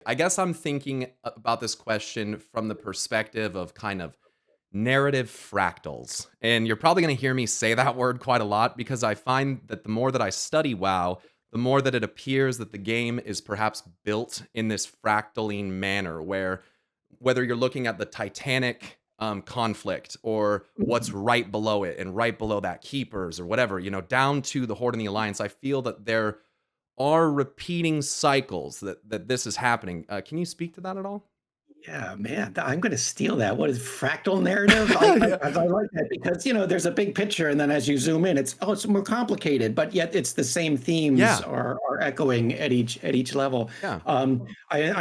I guess I'm thinking about this question from the perspective of kind of narrative fractals. And you're probably going to hear me say that word quite a lot because I find that the more that I study WoW, the more that it appears that the game is perhaps built in this fractaline manner where whether you're looking at the Titanic conflict or what's Mhm. right below it and right below that keepers or whatever, down to the Horde and the Alliance, I feel that there are repeating cycles that this is happening. Can you speak to that at all? Yeah, man, I'm gonna steal that. What is fractal narrative? Yeah. I like that because, there's a big picture, and then as you zoom in, it's more complicated, but yet it's the same themes Yeah. are echoing at each level. Yeah. I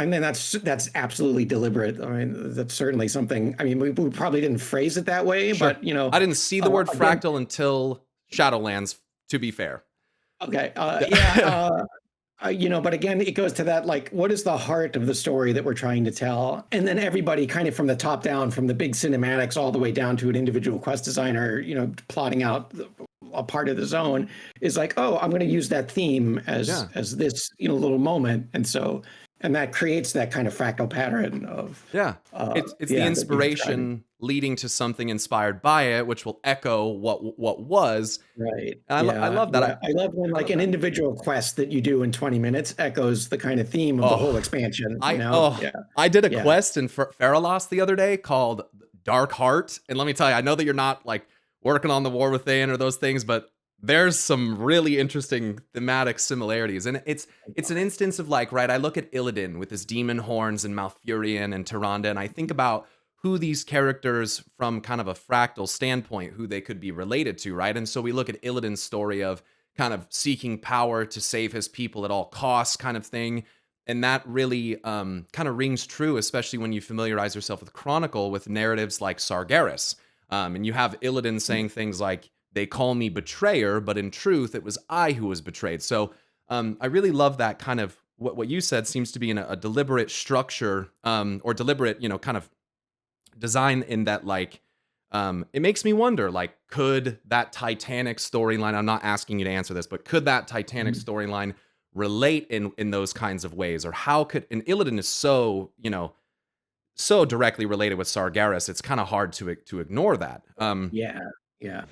mean, that's absolutely deliberate. I mean, that's certainly something. I mean, we probably didn't phrase it that way, Sure. but I didn't see the word again, fractal until Shadowlands, to be fair. okay, yeah. Yeah. But again, it goes to that, like, what is the heart of the story that we're trying to tell? And then everybody kind of from the top down, from the big cinematics all the way down to an individual quest designer, plotting out a part of the zone is like, oh, I'm going to use that theme as Yeah. as this, little moment. And that creates that kind of fractal pattern of, Yeah. It's the yeah, that you're describing. inspiration leading to something inspired by it, which will echo what was. Right. And I Yeah. love that. Yeah. I love when I like love an that. individual quest that you do in 20 minutes echoes the kind of theme of the whole Oh, expansion, I Yeah. I did a Yeah. quest in Feralos the other day called Dark Heart, and let me tell you, I know that you're not like working on the War Within or those things, but there's some really interesting thematic similarities, and it's an instance of like, right? I look at Illidan with his demon horns and Malfurion and Tyrande, and I think about who these characters from kind of a fractal standpoint, who they could be related to, right? And so we look at Illidan's story of kind of seeking power to save his people at all costs, kind of thing, and that really kind of rings true, especially when you familiarize yourself with Chronicle with narratives like Sargeras. And you have Illidan saying things like, they call me betrayer, but in truth, it was I who was betrayed. So I really love that kind of what you said seems to be in a deliberate structure or deliberate, kind of design in that, like, it makes me wonder, like, could that Titanic storyline, I'm not asking you to answer this, but could that Titanic Mhm. storyline relate in those kinds of ways? Or how could, and Illidan is so, so directly related with Sargeras, it's kind of hard to ignore that. Yeah. Yeah.